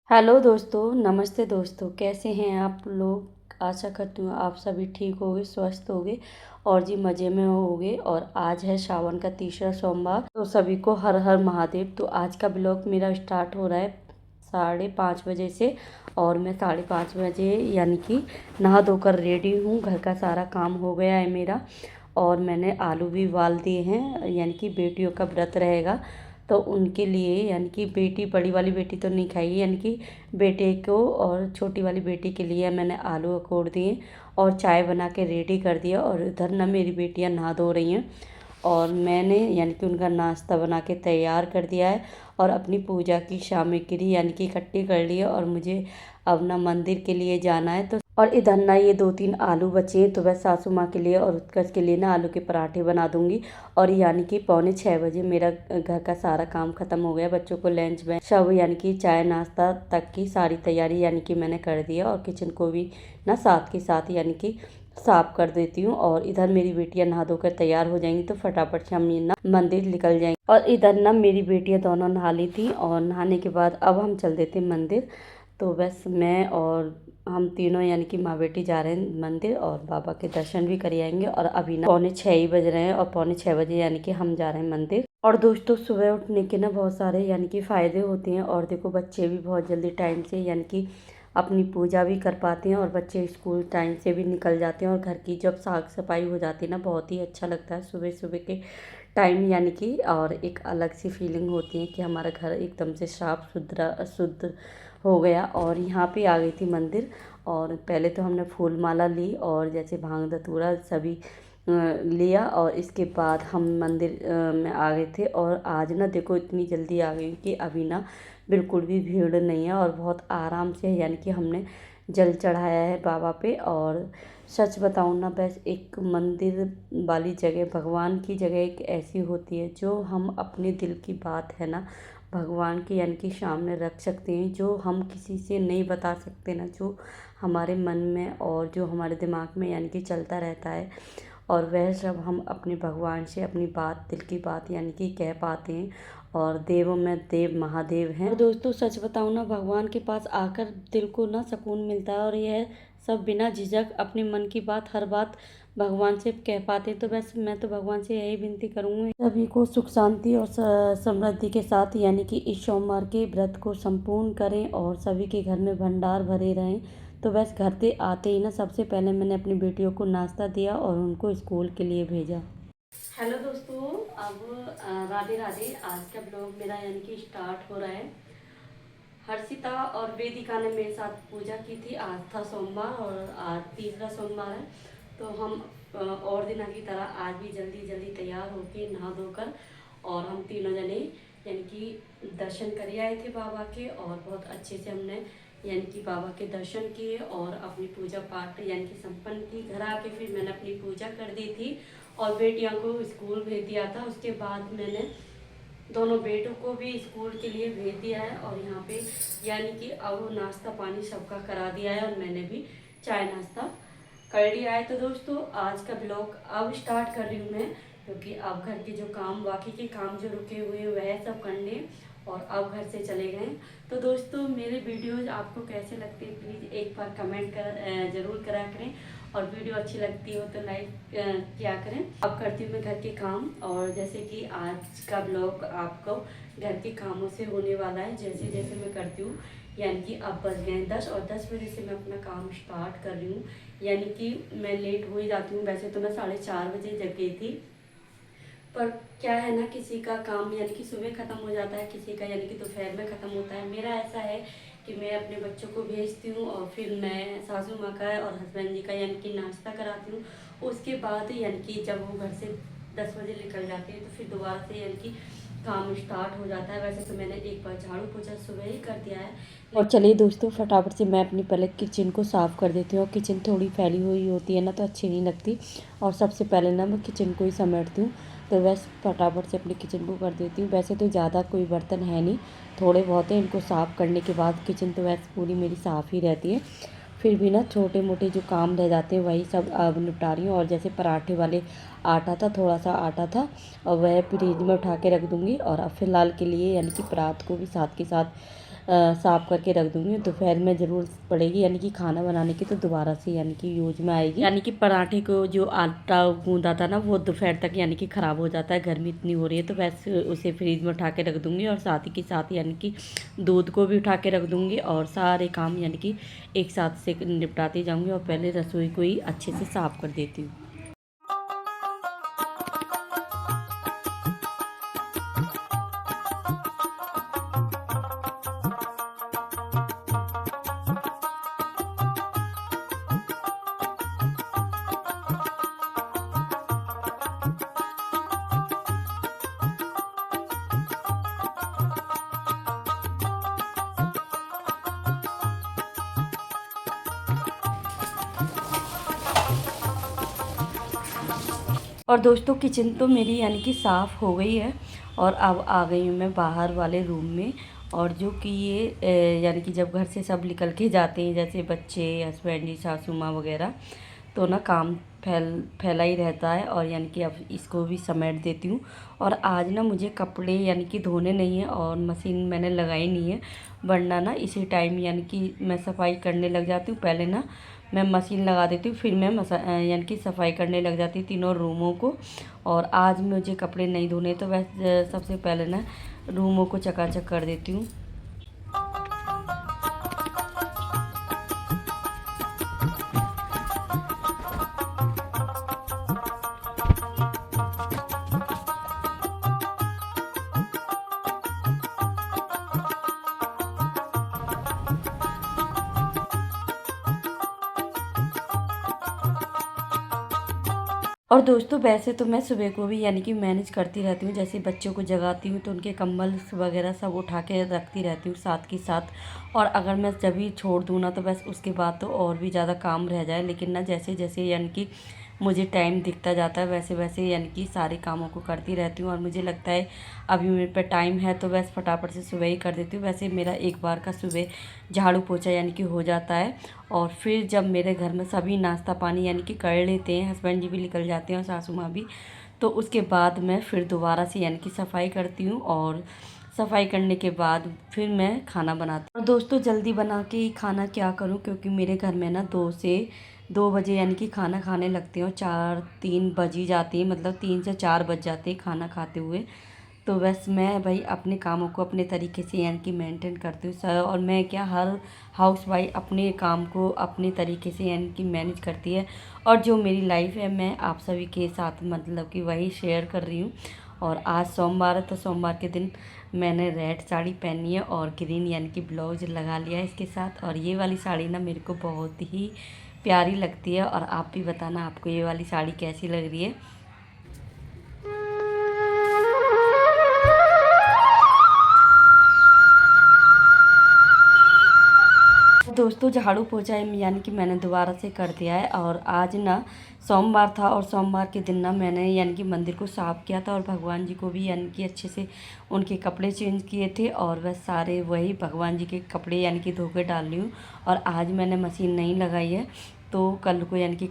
Hello दोस्तों, नमस्ते दोस्तों। कैसे हैं आप लोग? आशा करती हूँ आप सभी ठीक होगे, स्वस्थ होगे और जी मज़े में होगे। और आज है सावन का तीसरा सोमवार, तो सभी को हर हर महादेव। तो आज का ब्लॉग मेरा स्टार्ट हो रहा है 5:30 बजे से। और मैं 5:30 बजे यानी कि नहा धोकर रेडी हूँ। घर का सारा काम हो गया है मेरा। और मैंने आलू भी उबाल दिए हैं, यानी कि बेटियों का व्रत रहेगा तो उनके लिए, यानी कि बेटी, बड़ी वाली बेटी तो नहीं खाएगी, यानी कि बेटे को और छोटी वाली बेटी के लिए मैंने आलू अकोड़ दिए और चाय बना के रेडी कर दिया। और इधर ना मेरी बेटियां नहा धो रही हैं और मैंने यानी कि उनका नाश्ता बना के तैयार कर दिया है और अपनी पूजा की सामग्री यानी कि इकट्ठी कर ली है। और मुझे अब ना मंदिर के लिए जाना है। तो और इधर ना ये 2-3 आलू बचे हैं, तो वह सासू माँ के लिए और उत्कर्ष के लिए ना आलू के पराठे बना दूंगी। और यानी कि 5:45 बजे मेरा घर का सारा काम खत्म हो गया। बच्चों को लंच में सब यानी कि चाय नाश्ता तक की सारी तैयारी यानी कि मैंने कर दिया। और किचन को भी ना साथ के साथ यानी कि साफ कर देती हूँ। और इधर मेरी बेटियां नहा धोकर तैयार हो जाएंगी तो फटाफट से हम ये ना मंदिर निकल जाएंगे। और इधर ना मेरी बेटियां दोनों नहा ली थी और नहाने के बाद अब हम चल देते मंदिर। तो बस मैं और हम तीनों यानी कि माँ बेटी जा रहे हैं मंदिर और बाबा के दर्शन भी कर आएंगे। और अभी ना 5:45 ही बज रहे हैं और 5:45 बजे यानी कि हम जा रहे हैं मंदिर। और दोस्तों, सुबह उठने के ना बहुत सारे यानी कि फ़ायदे होते हैं। और देखो, बच्चे भी बहुत जल्दी टाइम से यानी कि अपनी पूजा भी कर पाते हैं और बच्चे स्कूल टाइम से भी निकल जाते हैं। और घर की जब साफ सफाई हो जाती है ना, बहुत ही अच्छा लगता है सुबह सुबह के टाइम, यानी कि और एक अलग सी फीलिंग होती है कि हमारा घर एकदम से साफ सुथरा शुद्ध हो गया। और यहाँ पे आ गई थी मंदिर। और पहले तो हमने फूल माला ली और जैसे भांग धतूरा सभी लिया। और इसके बाद हम मंदिर में आ गए थे। और आज ना देखो, इतनी जल्दी आ गई कि अभी ना बिल्कुल भी भीड़ नहीं है और बहुत आराम से यानी कि हमने जल चढ़ाया है बाबा पे। और सच बताऊँ ना, बस एक मंदिर वाली जगह, भगवान की जगह एक ऐसी होती है जो हम अपने दिल की बात है ना भगवान के यानी कि सामने रख सकते हैं, जो हम किसी से नहीं बता सकते ना, जो हमारे मन में और जो हमारे दिमाग में यानी कि चलता रहता है। और वह सब हम अपने भगवान से अपनी बात, दिल की बात यानी कि कह पाते हैं। और देवों में देव महादेव हैं। और दोस्तों, सच बताऊँ ना, भगवान के पास आकर दिल को ना सुकून मिलता है। और यह सब बिना झिझक अपने मन की बात, हर बात भगवान से कह पाते। तो बस मैं तो भगवान से यही विनती करूँगी, सभी को सुख शांति और समृद्धि के साथ यानी कि इस सोमवार के व्रत को संपूर्ण करें और सभी के घर में भंडार भरे रहें। तो बस घर पे आते ही ना सबसे पहले मैंने अपनी बेटियों को नाश्ता दिया और उनको स्कूल के लिए भेजा। हेलो दोस्तों, अब राधे राधे। आज का ब्लॉग मेरा यानी कि स्टार्ट हो रहा है। हर्षिता और वेदिका ने मेरे साथ पूजा की थी। आज था सोमवार और आज तीसरा सोमवार है। तो हम और दिनों की तरह आज भी जल्दी जल्दी तैयार होके नहा धोकर और हम तीनों जने यानी कि दर्शन कर आए थे बाबा के। और बहुत अच्छे से हमने यानी कि बाबा के दर्शन किए और अपनी पूजा पाठ यानी कि संपन्न की। घर आके फिर मैंने अपनी पूजा कर दी थी और बेटियों को स्कूल भेज दिया था। उसके बाद मैंने दोनों बेटों को भी स्कूल के लिए भेज दिया है। और यहाँ पे यानी कि अब नाश्ता पानी सबका करा दिया है और मैंने भी चाय नाश्ता कर लिया है। तो दोस्तों, आज का ब्लॉग अब स्टार्ट कर रही हूँ मैं, क्योंकि अब घर के जो काम, बाकी के काम जो रुके हुए हैं वह सब करने और अब घर से चले गए। तो दोस्तों, मेरे वीडियोज आपको कैसे लगते हैं प्लीज़ एक बार कमेंट ज़रूर करा करें। और वीडियो अच्छी लगती हो तो लाइक किया करें। अब करती हूँ मैं घर के काम। और जैसे कि आज का ब्लॉग आपको घर के कामों से होने वाला है, जैसे जैसे मैं करती हूँ। यानी कि अब बज गए 10 और 10 बजे से मैं अपना काम स्टार्ट कर रही हूँ। यानी कि मैं लेट हो ही जाती हूँ। वैसे तो मैं 4:30 बजे जग गई थी, पर क्या है ना, किसी का काम यानी कि सुबह ख़त्म हो जाता है, किसी का यानी कि दोपहर में ख़त्म होता है। मेरा ऐसा है कि मैं अपने बच्चों को भेजती हूँ और फिर मैं सासू माँ का और हस्बैंड जी का यानी कि नाश्ता कराती हूँ। उसके बाद यानी कि जब वो घर से 10 बजे निकल जाते हैं तो फिर दोबारा से यानी कि काम स्टार्ट हो जाता है। वैसे तो मैंने एक बार झाड़ू पोछा सुबह ही कर दिया है। और चलिए दोस्तों, फटाफट से मैं अपनी पहले किचन को साफ़ कर देती हूँ। किचन थोड़ी फैली हुई होती है ना तो अच्छी नहीं लगती। और सबसे पहले ना मैं किचन को ही समेटती हूँ। तो बस फटाफट से अपनी किचन को कर देती हूँ। वैसे तो ज़्यादा कोई बर्तन है नहीं, थोड़े बहुत हैं। इनको साफ़ करने के बाद किचन तो वैसे पूरी मेरी साफ़ ही रहती है। फिर भी ना छोटे मोटे जो काम रह जाते हैं वही सब अब निपटा रही हूँ। और जैसे पराठे वाले आटा था, थोड़ा सा आटा था और वह फ्रिज में उठा के रख दूँगी। और अब फ़िलहाल के लिए यानी कि परात को भी साथ के साथ साफ़ करके रख दूँगी। दोपहर में ज़रूरत पड़ेगी यानी कि खाना बनाने की, तो दोबारा से यानी कि यूज में आएगी। यानी कि पराठे को जो आटा गूँदा था ना, वो दोपहर तक यानी कि ख़राब हो जाता है, गर्मी इतनी हो रही है, तो वैसे उसे फ्रिज में उठा के रख दूँगी। और साथ ही के साथ यानी कि दूध को भी उठा के रख दूँगी और सारे काम यानी कि एक साथ से निपटाती जाऊँगी। और पहले रसोई को ही अच्छे से साफ़ कर देती हूँ। और दोस्तों किचन तो मेरी यानी कि साफ़ हो गई है और अब आ गई हूँ मैं बाहर वाले रूम में। और जो कि ये यानी कि जब घर से सब निकल के जाते हैं, जैसे बच्चे, हस्बैंड जी, सासू माँ वगैरह, तो ना काम फैला ही रहता है। और यानी कि अब इसको भी समेट देती हूँ। और आज ना मुझे कपड़े यानी कि धोने नहीं है और मशीन मैंने लगाई नहीं है, वरना ना इसी टाइम यानी कि मैं सफाई करने लग जाती हूँ। पहले ना मैं मशीन लगा देती हूँ, फिर मैं यानी कि सफाई करने लग जाती हूँ तीनों रूमों को। और आज मुझे कपड़े नहीं धोने, तो वैसे सबसे पहले ना रूमों को चकाचक कर देती हूँ। और दोस्तों वैसे तो मैं सुबह को भी यानी कि मैनेज करती रहती हूँ, जैसे बच्चों को जगाती हूँ तो उनके कंबल वगैरह सब उठा के रखती रहती हूँ साथ के साथ। और अगर मैं जब भी छोड़ दूँ ना, तो बस उसके बाद तो और भी ज़्यादा काम रह जाए। लेकिन ना जैसे जैसे यानी कि मुझे टाइम दिखता जाता है, वैसे वैसे यानी कि सारे कामों को करती रहती हूँ। और मुझे लगता है अभी मेरे पे टाइम है, तो बस फटाफट से सुबह ही कर देती हूँ। वैसे मेरा एक बार का सुबह झाड़ू पोछा यानी कि हो जाता है। और फिर जब मेरे घर में सभी नाश्ता पानी यानी कि कर लेते हैं, हस्बैंड जी भी निकल जाते हैं और सासू माँ भी, तो उसके बाद मैं फिर दोबारा से यानी कि सफाई करती हूँ। और सफाई करने के बाद फिर मैं खाना बनाती हूँ। और दोस्तों जल्दी बना के ही खाना क्या करूँ, क्योंकि मेरे घर में ना 2 बजे यानी कि खाना खाने लगते हैं और 3 बज ही जाती है, मतलब 3 से 4 बज जाते हैं खाना खाते हुए। तो बस मैं भाई अपने कामों को अपने तरीके से यानी कि मेंटेन करती हूँ सर। और मैं क्या, हर हाउस वाइफ अपने काम को अपने तरीके से यानी कि मैनेज करती है। और जो मेरी लाइफ है मैं आप सभी के साथ मतलब कि वही शेयर कर रही हूँ। और आज सोमवार है, तो सोमवार के दिन मैंने रेड साड़ी पहनी है और ग्रीन यानी कि ब्लाउज लगा लिया है इसके साथ। और ये वाली साड़ी ना मेरे को बहुत ही प्यारी लगती है। और आप भी बताना आपको ये वाली साड़ी कैसी लग रही है। दोस्तों झाड़ू पोछा यानी कि मैंने दोबारा से कर दिया है। और आज ना सोमवार था और सोमवार के दिन ना मैंने यानी कि मंदिर को साफ़ किया था और भगवान जी को भी यानी कि अच्छे से उनके कपड़े चेंज किए थे। और वह सारे वही भगवान जी के कपड़े यानी कि धो के डाल रही हूँ। और आज मैंने मशीन नहीं लगाई है, तो कल को यानी कि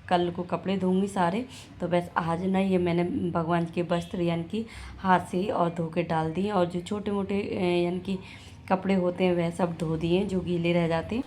कल को कपड़े धोंगी सारे। तो बस आज ना ये मैंने भगवान जी के वस्त्र यानी कि हाथ से ही और धो के डाल दिए। और जो छोटे मोटे यानी कि कपड़े होते हैं वह सब धो दिए जो गीले रह जाते हैं।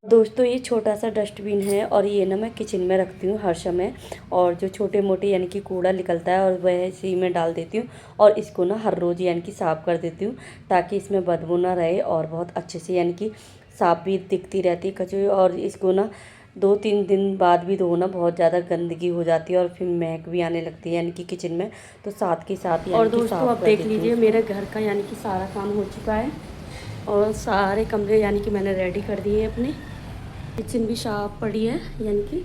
दोस्तों ये छोटा सा डस्टबिन है और ये ना मैं किचन में रखती हूँ हर समय। और जो छोटे मोटे यानी कि कूड़ा निकलता है और वह इसी में डाल देती हूँ। और इसको ना हर रोज़ यानी कि साफ़ कर देती हूँ, ताकि इसमें बदबू ना रहे और बहुत अच्छे से यानी कि साफ़ भी दिखती रहती है कचरे। और इसको ना 2-3 दिन बाद भी धोना, बहुत ज़्यादा गंदगी हो जाती है और फिर महक भी आने लगती है यानी कि किचन में, तो साथ के साथ यानी कि दोस्तों अब देख लीजिए मेरे घर का यानी कि सारा काम हो चुका है। और सारे कमरे यानी कि मैंने रेडी कर दिए हैं अपने। किचन भी साफ़ पड़ी है, यानी कि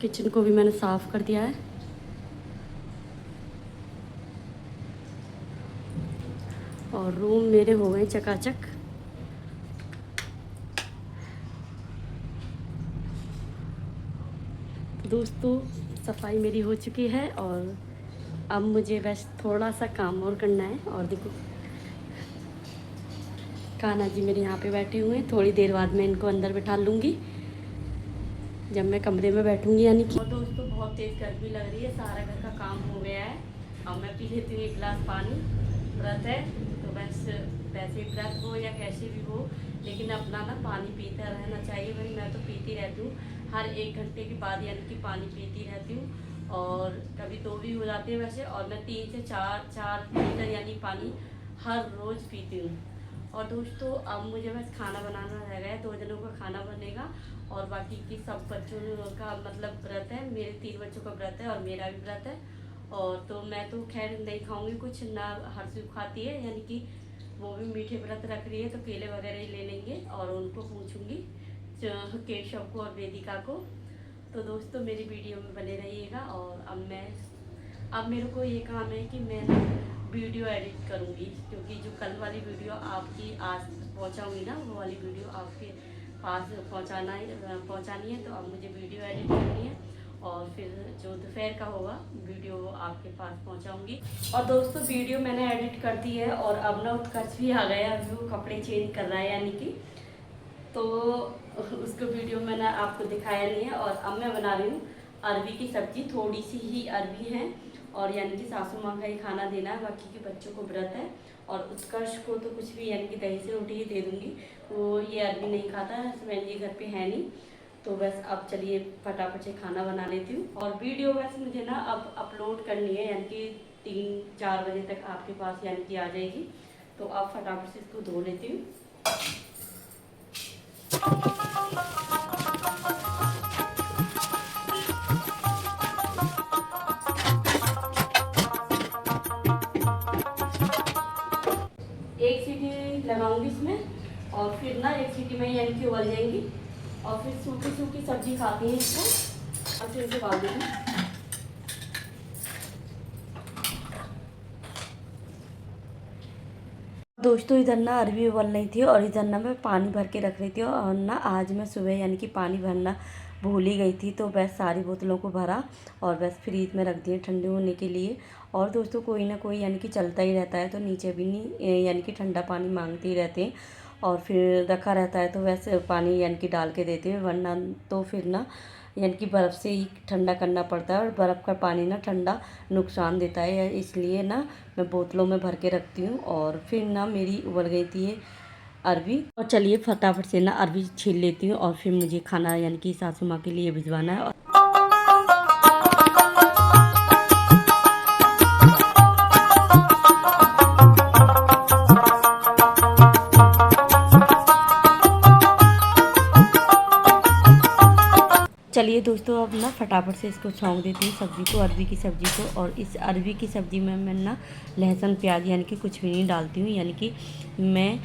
किचन को भी मैंने साफ़ कर दिया है। और रूम मेरे हो गए चकाचक। दोस्तों सफाई मेरी हो चुकी है और अब मुझे बस थोड़ा सा काम और करना है। और देखो कान्हा जी मेरे यहाँ पे बैठे हुए हैं, थोड़ी देर बाद मैं इनको अंदर बिठा लूँगी। जब मैं कमरे में बैठूंगी यानी कि। और दोस्तों बहुत तेज़ गर्मी लग रही है, सारा घर का काम हो गया है। अब मैं पी लेती हूँ 1 गिलास पानी। व्रत है तो बस वैसे व्रत हो या कैसे भी हो, लेकिन अपना ना पानी पीता रहना चाहिए। भाई मैं तो पीती रहती हूँ, हर 1 घंटे के बाद यानी कि पानी पीती रहती हूँ। और कभी 2 भी हो जाते हैं वैसे। और मैं 3 से 4 लीटर यानी पानी हर रोज़ पीती हूँ। और दोस्तों अब मुझे बस खाना बनाना रह गया है, 2 जनों का खाना बनेगा और बाकी की सब बच्चों का मतलब व्रत है। मेरे 3 बच्चों का व्रत है और मेरा भी व्रत है। और तो मैं तो खैर नहीं खाऊंगी कुछ ना, हर्षू खाती है यानी कि वो भी मीठे व्रत रख रही है, तो केले वगैरह ही ले लेंगे और उनको पूछूंगी केशव को और वेदिका को। तो दोस्तों मेरी वीडियो में बने रहिएगा। और अब मेरे को ये काम है कि मैं वीडियो एडिट करूँगी, क्योंकि जो कल वाली वीडियो आपकी आज पहुँचाऊँगी ना, वो वाली वीडियो आपके पास पहुँचानी है। तो अब मुझे वीडियो एडिट करनी है और फिर जो दोपहर का होगा वीडियो आपके पास पहुँचाऊँगी। और दोस्तों वीडियो मैंने एडिट कर दी है और अब ना उत्कर्ष भी आ गया, अभी वो कपड़े चेंज कर रहा है यानी कि, तो उसको वीडियो मैंने आपको दिखाया नहीं है। और अब मैं बना रही हूँ अरबी की सब्ज़ी। थोड़ी सी ही अरबी है और यानी कि सासू माँ का ही खाना देना है, बाकी के बच्चों को व्रत है। और उत्कर्ष को तो कुछ भी यानी कि दही से रोटी ही दे दूँगी, वो ये अरबी नहीं खाता है, हस्बैंड जी घर पे है नहीं। तो बस अब चलिए फटाफट से खाना बना लेती हूँ। और वीडियो बस मुझे ना अब अपलोड करनी है, यानी कि 3-4 बजे तक आपके पास यानी कि आ जाएगी। तो अब फटाफट से इसको धो लेती हूँ। एक सीटी लगाऊंगी इसमें और फिर ना 1 सीटी में यानी कि उबल जाएंगी। और फिर सूखी सूखी सब्जी खाती हैं इसको, और फिर इसे उबाल देंगे। दोस्तों इधर ना अरबी उबल रही थी और इधर ना मैं पानी भर के रख रही थी। और ना आज मैं सुबह यानी कि पानी भरना भूल ही गई थी, तो बस सारी बोतलों को भरा और बस फ्रीज में रख दिए ठंडे होने के लिए। और दोस्तों कोई ना कोई यानी कि चलता ही रहता है, तो नीचे भी नहीं यानी कि ठंडा पानी मांगते ही रहते हैं। और फिर रखा रहता है तो वैसे पानी यानी कि डाल के देते हैं, वरना तो फिर ना यानी कि बर्फ़ से ही ठंडा करना पड़ता है। और बर्फ़ का पानी ना ठंडा नुकसान देता है, इसलिए ना मैं बोतलों में भर के रखती हूँ। और फिर ना मेरी उबल गई थी ये अरबी। और चलिए फटाफट से ना अरबी छील लेती हूँ और फिर मुझे खाना यानी कि सासू माँ के लिए भिजवाना है। चलिए दोस्तों अब ना फटाफट से इसको छौंक देती हूँ सब्ज़ी को, अरबी की सब्ज़ी को। और इस अरबी की सब्ज़ी में मैं ना लहसुन प्याज यानी कि कुछ भी नहीं डालती हूँ, यानी कि मैं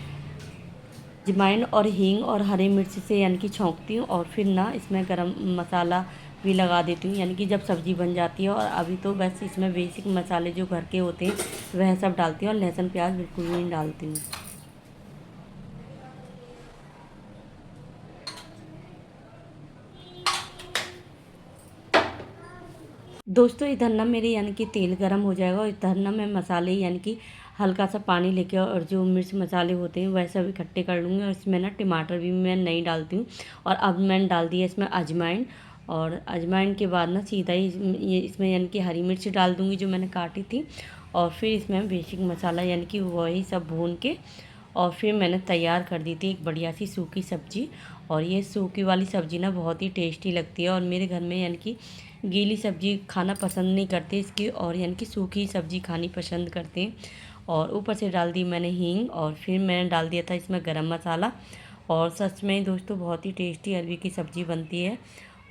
अजवाइन और हींग और हरी मिर्च से यानी कि छौंकती हूँ। और फिर ना इसमें गरम मसाला भी लगा देती हूँ, यानी कि जब सब्ज़ी बन जाती है। और अभी तो बस इसमें बेसिक मसाले जो घर के होते हैं वह सब डालती हूँ और लहसुन प्याज बिल्कुल नहीं डालती हूँ। दोस्तों इधर ना मेरे यानी कि तेल गरम हो जाएगा और इधर ना मैं मसाले यानी कि हल्का सा पानी लेके और जो मिर्च मसाले होते हैं वैसे भी इकट्ठे कर लूँगी। और इसमें ना टमाटर भी मैं नहीं डालती हूँ। और अब मैंने डाल दिया इसमें अजवाइन। और अजवाइन के बाद ना सीधा ही ये इसमें यानी कि हरी मिर्च डाल दूँगी जो मैंने काटी थी। और फिर इसमें बेसिक मसाला यानी कि वही सब भून के और फिर मैंने तैयार कर दी थी एक बढ़िया सी सूखी सब्ज़ी। और ये सूखी वाली सब्ज़ी ना बहुत ही टेस्टी लगती है। और मेरे घर में यानी कि गीली सब्ज़ी खाना पसंद नहीं करते इसकी, और यानी कि सूखी सब्ज़ी खानी पसंद करते हैं। और ऊपर से डाल दी मैंने हींग और फिर मैंने डाल दिया था इसमें गरम मसाला। और सच में दोस्तों बहुत ही टेस्टी अरबी की सब्ज़ी बनती है।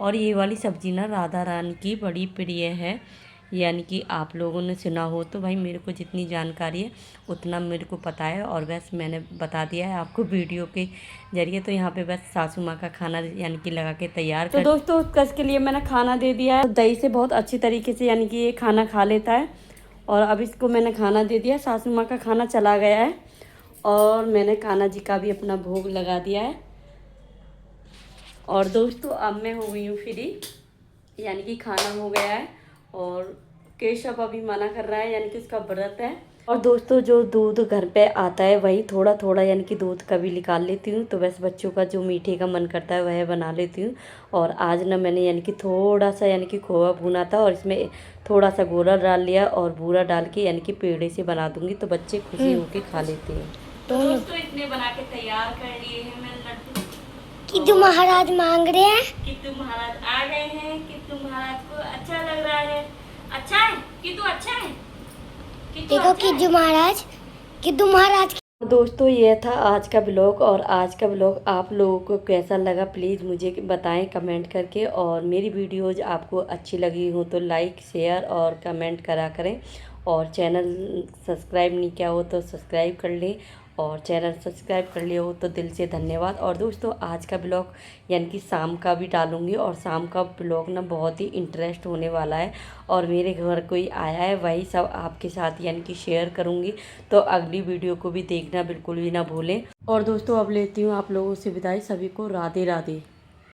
और ये वाली सब्ज़ी ना राधा रानी की बड़ी प्रिय है, यानी कि आप लोगों ने सुना हो तो भाई मेरे को जितनी जानकारी है उतना मेरे को पता है और बस मैंने बता दिया है आपको वीडियो के जरिए। तो यहाँ पे बस सासू माँ का खाना यानी कि लगा के तैयार कर। तो दोस्तों कस के लिए मैंने खाना दे दिया है, दही से बहुत अच्छी तरीके से यानी कि ये खाना खा लेता है। और अब इसको मैंने खाना दे दिया, सासू माँ का खाना चला गया है और मैंने कान्हा जी का भी अपना भोग लगा दिया है। और दोस्तों अब मैं हो गई हूँ फ्री, यानी कि खाना हो गया है। और केशव अभी मना कर रहा है, यानी कि उसका व्रत है और दोस्तों जो दूध घर पे आता है वही थोड़ा थोड़ा यानी कि दूध कभी निकाल लेती हूँ, तो बस बच्चों का जो मीठे का मन करता है वह बना लेती हूँ। और आज ना मैंने यानी कि थोड़ा सा यानी कि खोआ भुना था और इसमें थोड़ा सा गोला डाल लिया और बूरा डाल के यानी कि पेड़े से बना दूंगी, तो बच्चे खुशी होके खा लेते हैं। तो दोस्तों इतने बना के तैयार कर लिए हैं मेरे लड्डू। किट्टू महाराज मांग रहे हैं। किट्टू महाराज आ गए हैं। किट्टू महाराज को अच्छा लग रहा है। अच्छा है किट्टू, अच्छा है देखो किट्टू महाराज। दोस्तों ये था आज का ब्लॉग, और आज का ब्लॉग आप लोगों को कैसा लगा प्लीज़ मुझे बताएं कमेंट करके। और मेरी वीडियोज़ आपको अच्छी लगी हो तो लाइक शेयर और कमेंट करा करें। और चैनल सब्सक्राइब नहीं किया हो तो सब्सक्राइब कर लें, और चैनल सब्सक्राइब कर लिया हो तो दिल से धन्यवाद। और दोस्तों आज का ब्लॉग यानी कि शाम का भी डालूंगी, और शाम का ब्लॉग ना बहुत ही इंटरेस्ट होने वाला है। और मेरे घर कोई आया है वही सब आपके साथ यानी कि शेयर करूंगी, तो अगली वीडियो को भी देखना बिल्कुल भी ना भूलें। और दोस्तों अब लेती हूँ आप लोगों से विदाई। सभी को राधे राधे।